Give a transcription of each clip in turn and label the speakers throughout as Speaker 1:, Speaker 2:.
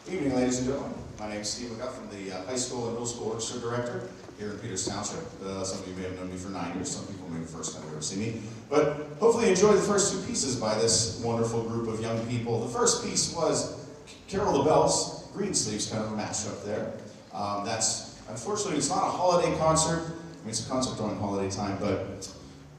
Speaker 1: Evening, ladies and gentlemen. My name is Steve McGuff. I'm the high school and middle school orchestra director here in Peters Township. Some of you may have known me for 9 years. Some people may be the first time you ever see me. But hopefully you enjoyed the first two pieces by this wonderful group of young people. The first piece was Carol the Bells, Greensleeves, kind of a mashup there. Unfortunately, it's not a holiday concert. I mean, it's a concert during holiday time, but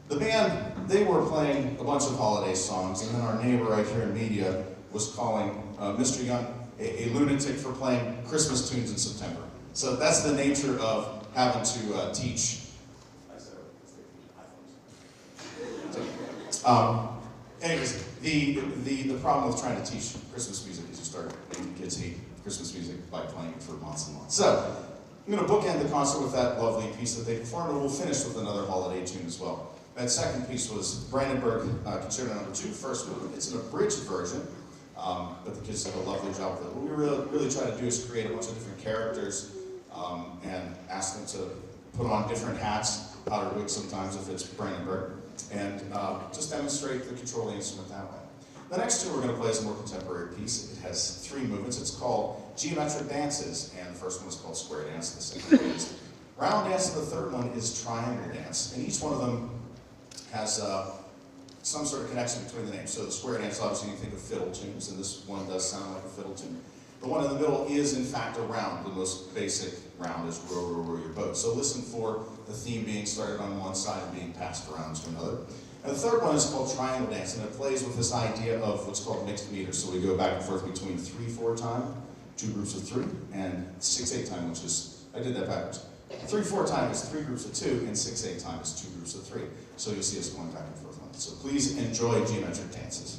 Speaker 1: the band, they were playing a bunch of holiday songs, and then our neighbor right here in media was calling Mr. Young a lunatic for playing Christmas tunes in September. So that's the nature of having to teach. Anyways, the problem with trying to teach Christmas music is you start making kids hate Christmas music by playing it for months and months. So I'm going to bookend the concert with that lovely piece that they performed, and we'll finish with another holiday tune as well. That second piece was Brandenburg Concerto No. 2, first movement. It's an abridged version. But the kids did a lovely job with it. What we really try to do is create a bunch of different characters and ask them to put on different hats, powdered wigs sometimes if it's Brandenburg, and just demonstrate the control of the instrument that way. The next two we're going to play is a more contemporary piece. It has 3 movements. It's called Geometric Dances, and the first one is called Square Dance, the second one is Round Dance, and the third one is Triangle Dance. And each one of them has some sort of connection between the names. So the square dance, obviously you think of fiddle tunes, and this one does sound like a fiddle tune. The one in the middle is in fact a round. The most basic round is row, row, row your boat. So listen for the theme being started on one side and being passed around to another. And the third one is called Triangle Dance, and it plays with this idea of what's called mixed meters. So we go back and forth between 3/4 time, 2 groups of 3, and 6/8 time, which is, I did that backwards. 3/4 time is 3 groups of 2, and 6/8 time is 2 groups of 3. So you'll see us going back and forth on it. So please enjoy Geometric Dances.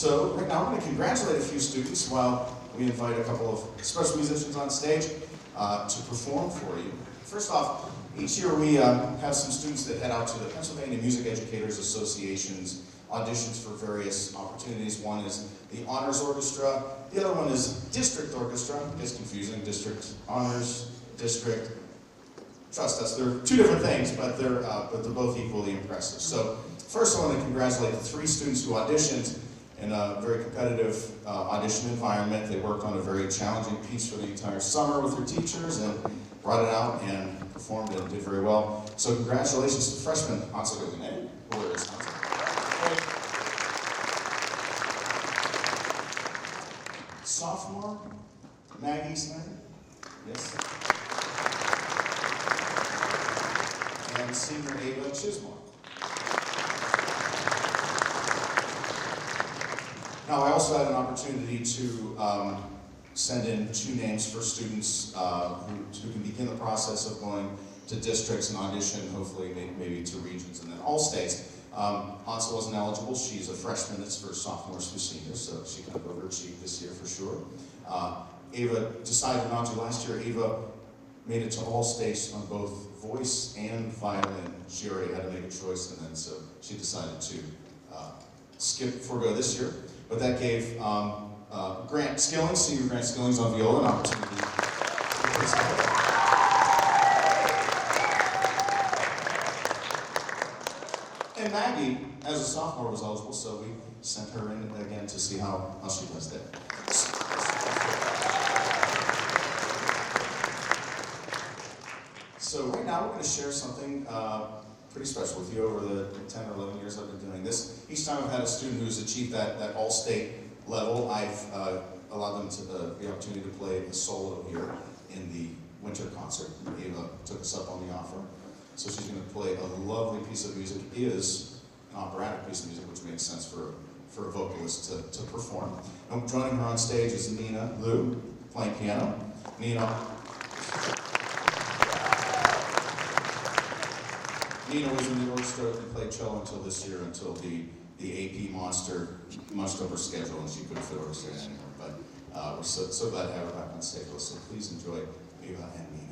Speaker 1: So right now I'm going to congratulate a few students while we invite a couple of special musicians on stage to perform for you. First off, each year we have some students that head out to the Pennsylvania Music Educators Association's auditions for various opportunities. One is the Honors Orchestra, the other one is District Orchestra. It's confusing, District Honors, District. Trust us, they're two different things, but they're both equally impressive. So first I want to congratulate the 3 students who auditioned in a very competitive audition environment. They worked on a very challenging piece for the entire summer with their teachers and brought it out and performed and did very well. So congratulations to freshman Hansel Guggenheim. Where is Hansel? Sophomore Maggie Snyder. Yes. And senior Ava Chismore. Now, I also had an opportunity to send in 2 names for students who can begin the process of going to districts and audition, hopefully maybe to regions and then all states. Hansel wasn't eligible. She's a freshman. It's for sophomores through seniors, so she kind of overachieved this year for sure. Ava decided not to. Last year, Ava made it to all states on both voice and violin. She already had to make a choice, and then so she decided to forego this year. But that gave Grant Skillings, senior Grant Skillings on viola, an opportunity to participate. And Maggie, as a sophomore, was eligible, so we sent her in again to see how she does there. So right now we're going to share something pretty special with you. Over the 10 or 11 years I've been doing this, each time I've had a student who's achieved that all-state level, I've allowed them to the opportunity to play a solo here in the winter concert. Ava took us up on the offer. So she's going to play a lovely piece of music. It is an operatic piece of music, which makes sense for a vocalist to perform. And joining her on stage is Nina Liu, playing piano. Nina was in the orchestra and played cello until this year, until the AP monster munched up her schedule and she couldn't fit orchestra anymore. But we're so glad to have her back on stage with us. So please enjoy Ava and Nina.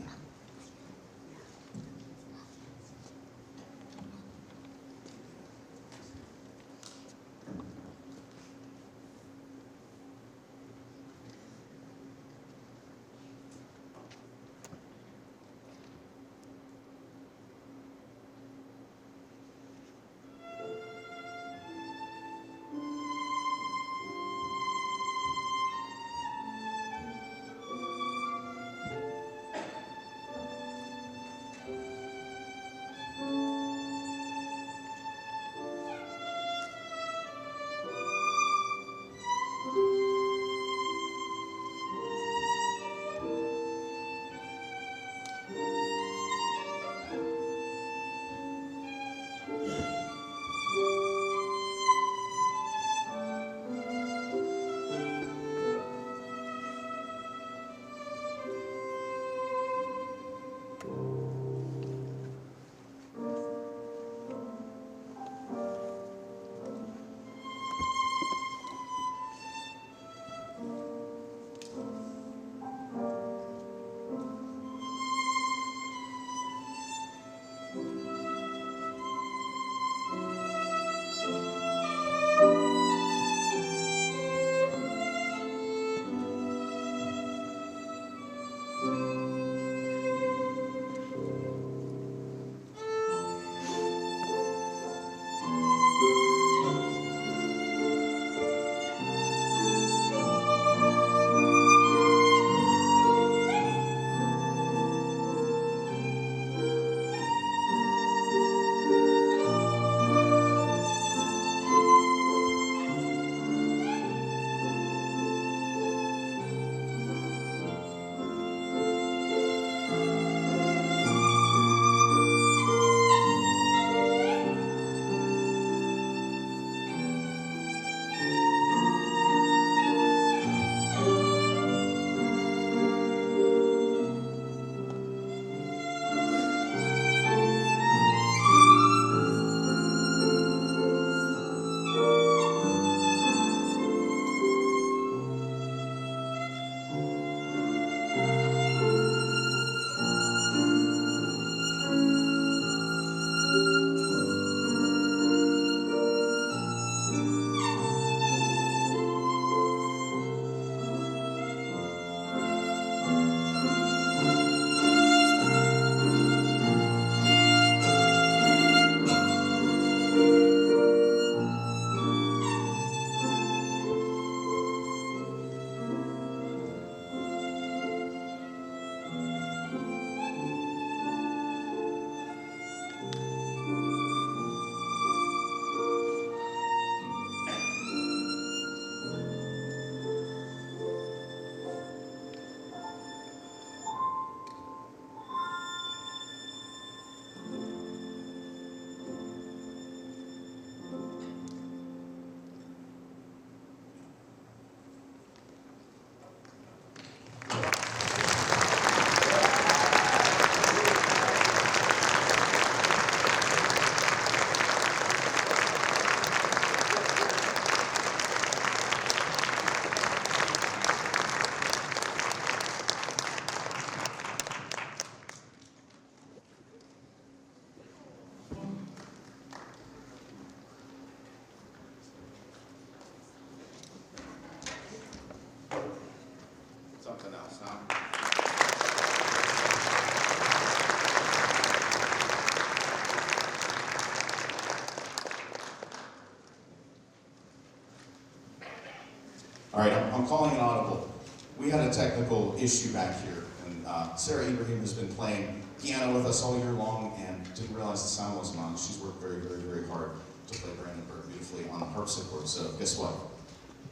Speaker 1: All right, I'm calling an audible. We had a technical issue back here, and Sarah Ibrahim has been playing piano with us all year long and didn't realize the sound wasn't on. She's worked very, very, very hard to play Brandenburg beautifully on the harpsichord. So guess what?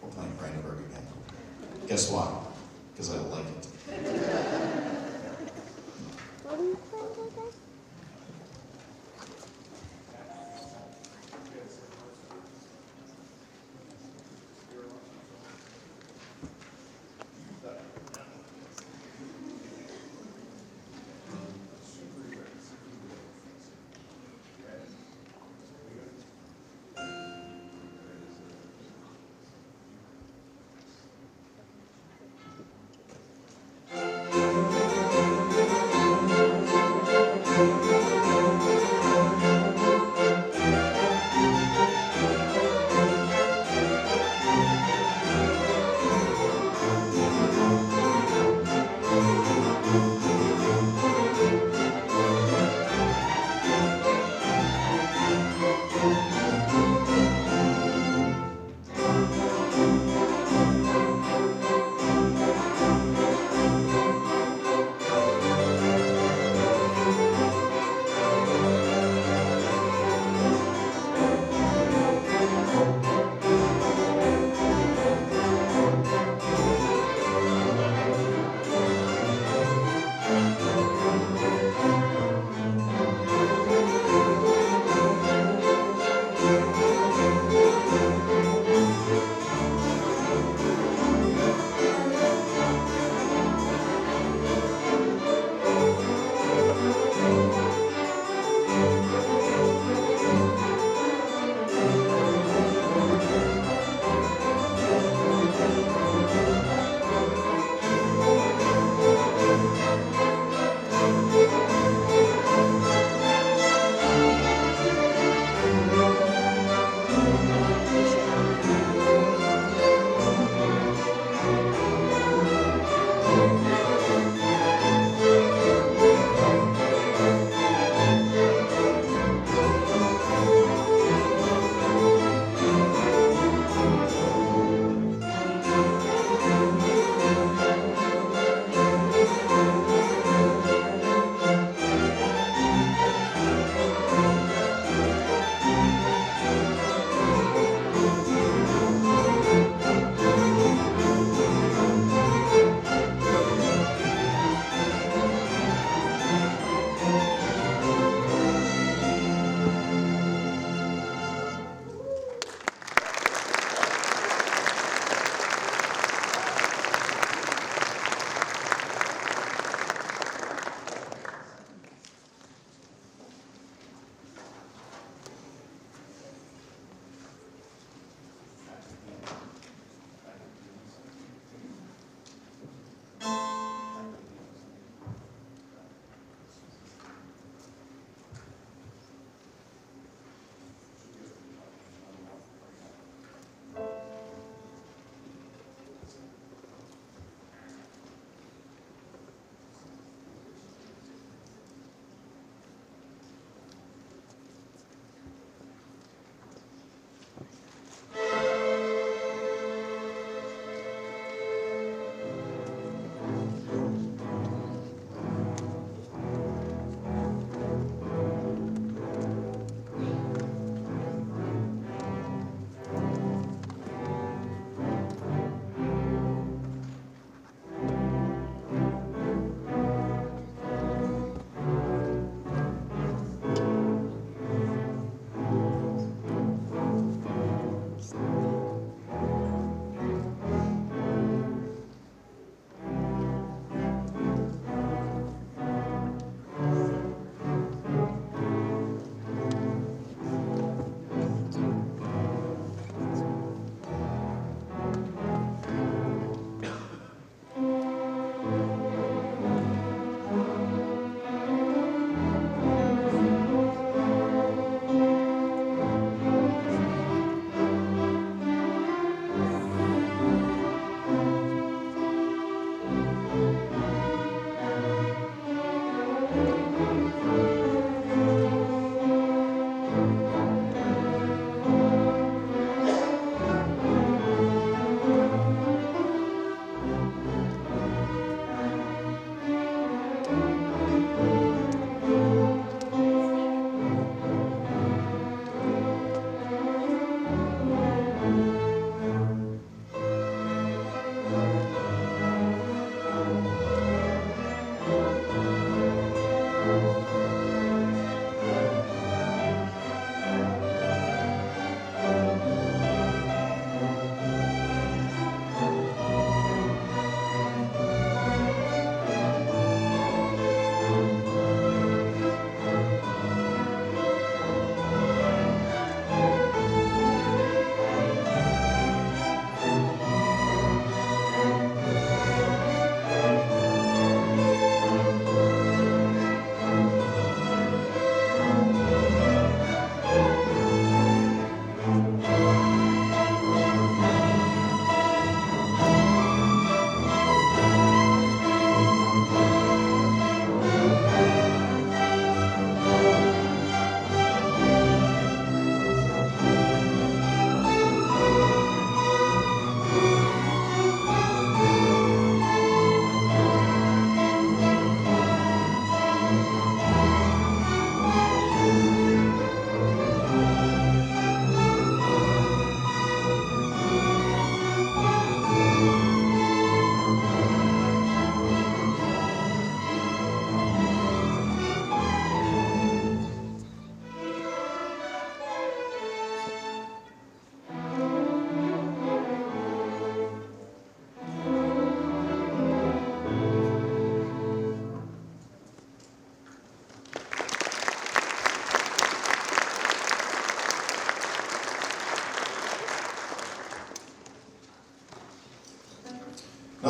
Speaker 1: We're playing Brandenburg again. Guess why? Because I like it.
Speaker 2: What are you playing again?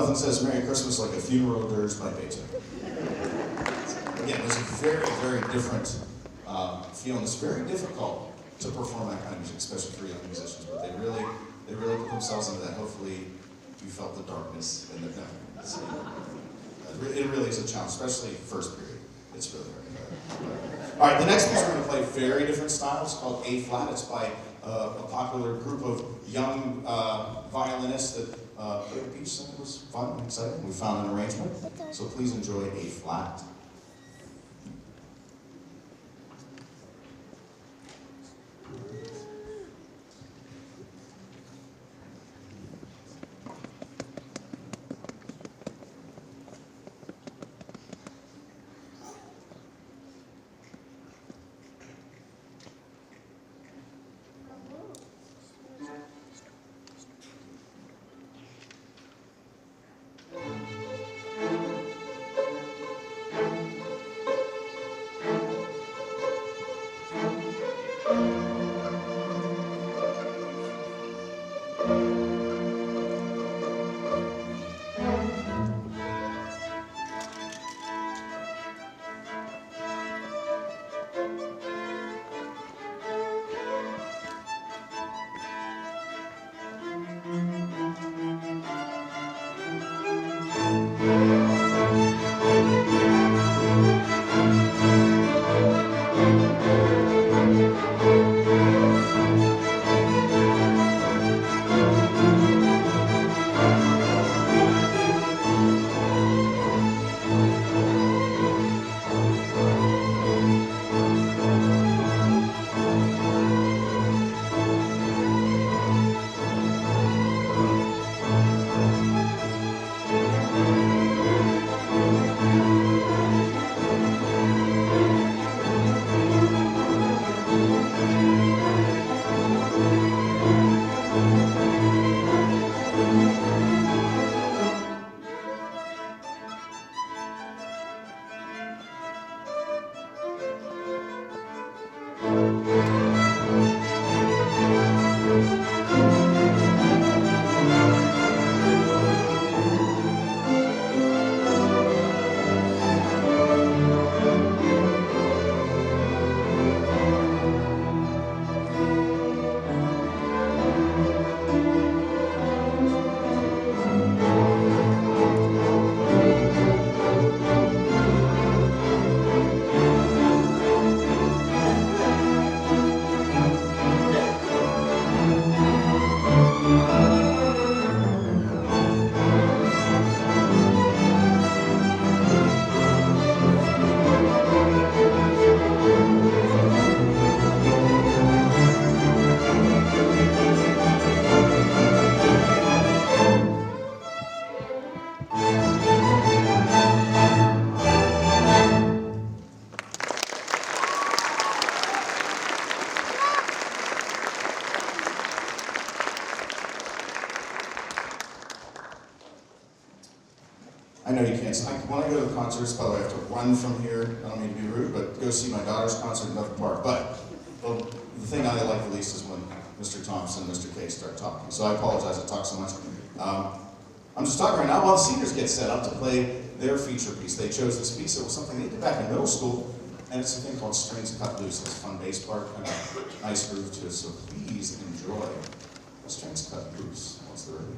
Speaker 1: nothing says Merry Christmas like a funeral dirge by Beethoven. Again, there's a very, very different feel, and it's very difficult to perform that kind of music, especially for young musicians, but they really put themselves into that. Hopefully you felt the darkness in the it really is a challenge, especially first period. It's really hard. All right, the next piece we're going to play very different style. It's called A flat. It's by a popular group of young violinists that played a piece, and it was fun and exciting. We found an arrangement, so please enjoy A flat. I know you can't. When I go to the concerts, by the way, I have to run from here. I don't mean to be rude, but go see my daughter's concert in Bethel Park. But the thing I like the least is when Mr. Thompson and Mr. K start talking. So I apologize I talk so much. I'm just talking right now while the seniors get set up to play their feature piece. They chose this piece. It was something they did back in middle school, and it's a thing called Strings Cut Loose. It's a fun bass part, kind of nice groove to it. So please enjoy Strings Cut Loose once they're ready.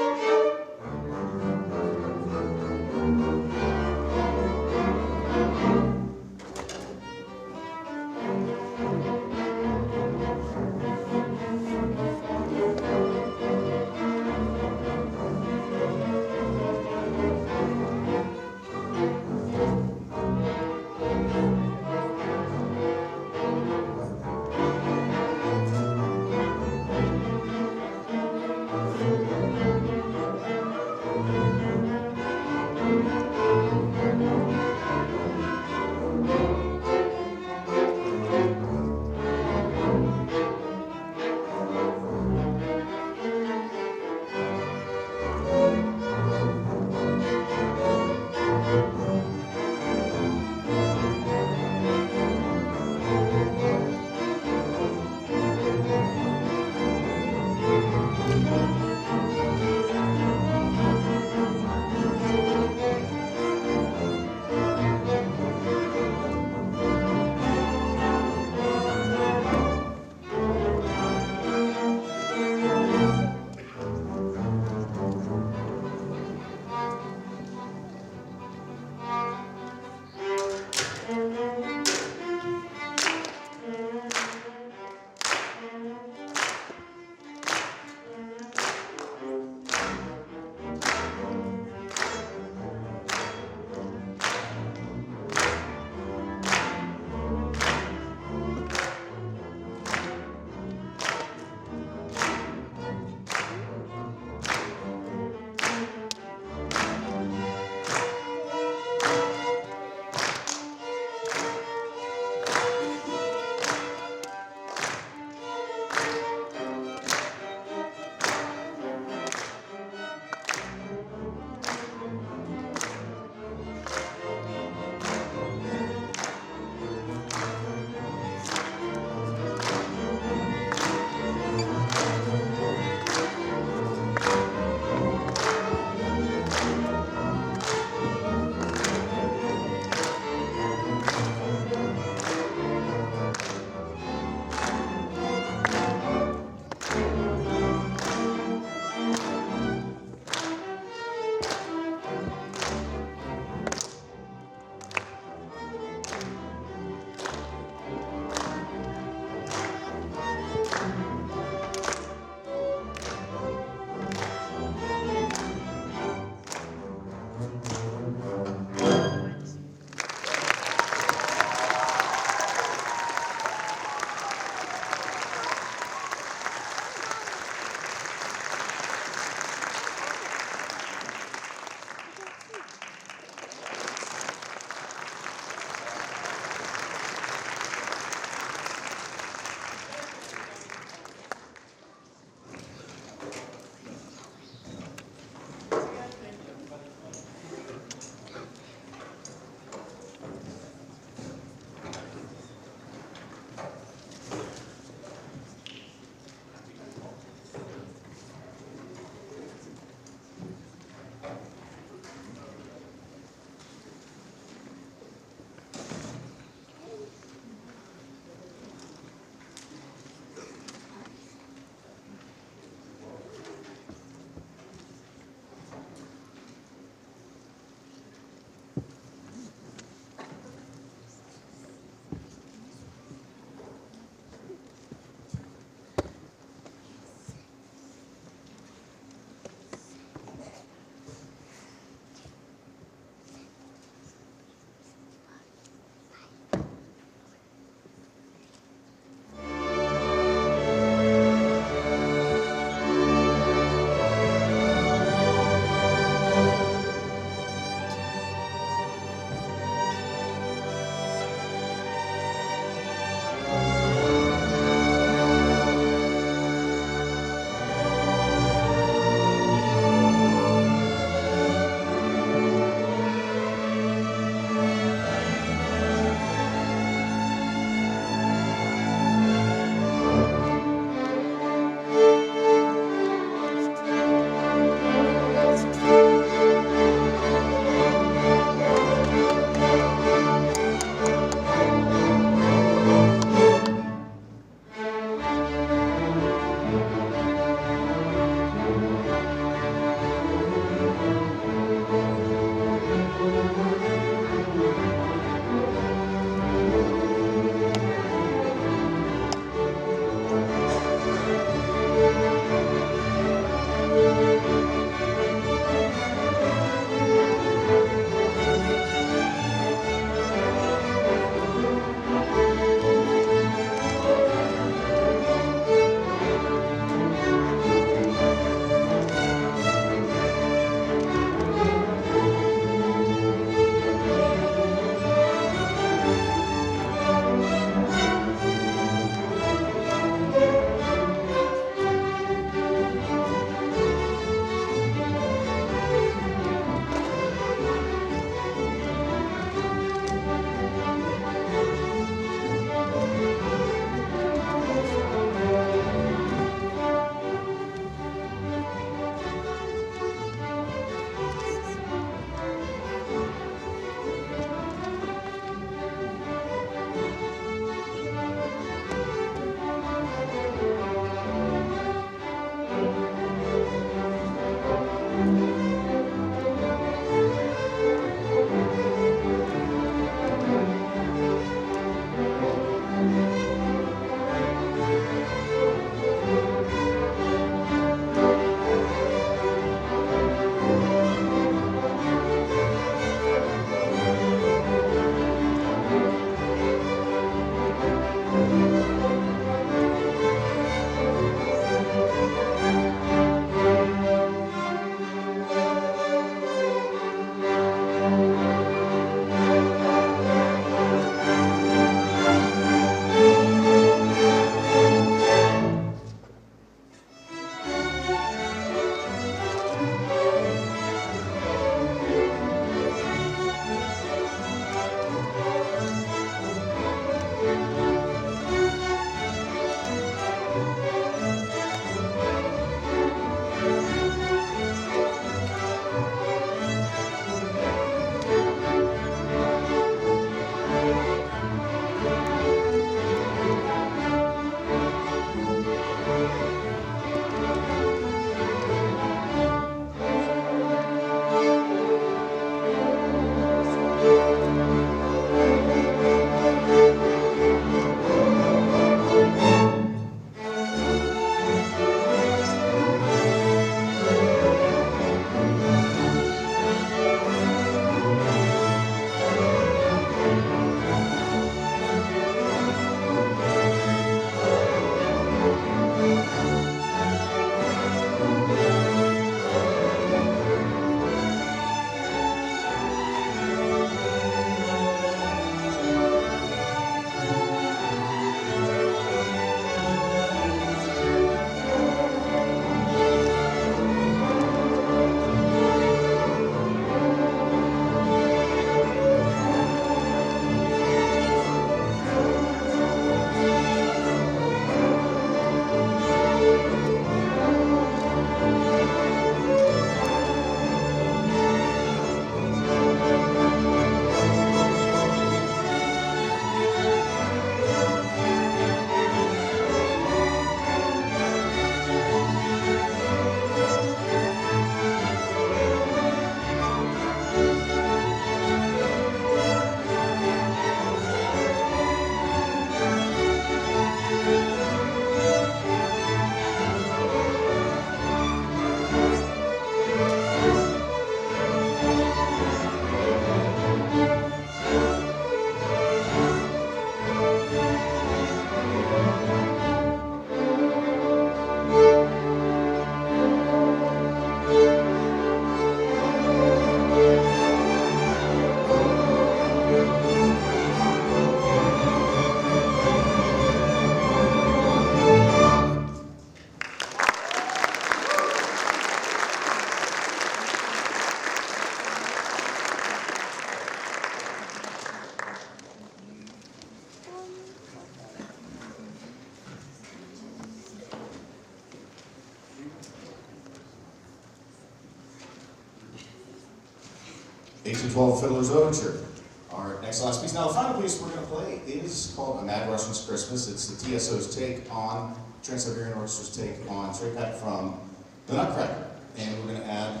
Speaker 1: 1812 Fiddler's Overture. Our next last piece. Now the final piece we're going to play is called A Mad Russian's Christmas. It's the TSO's take on, Trans-Siberian Orchestra's take on Straight Back from the Nutcracker. And we're going to add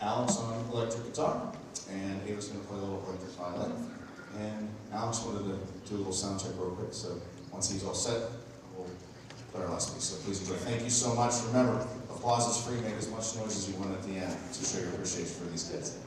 Speaker 1: Alex on electric guitar, and Ava's going to play a little electric violin. And Alex wanted to do a little sound check real quick, so once he's all set, we'll play our last piece. So please enjoy. Thank you so much. Remember, applause is free. Make as much noise as you want at the end to show your appreciation for these kids.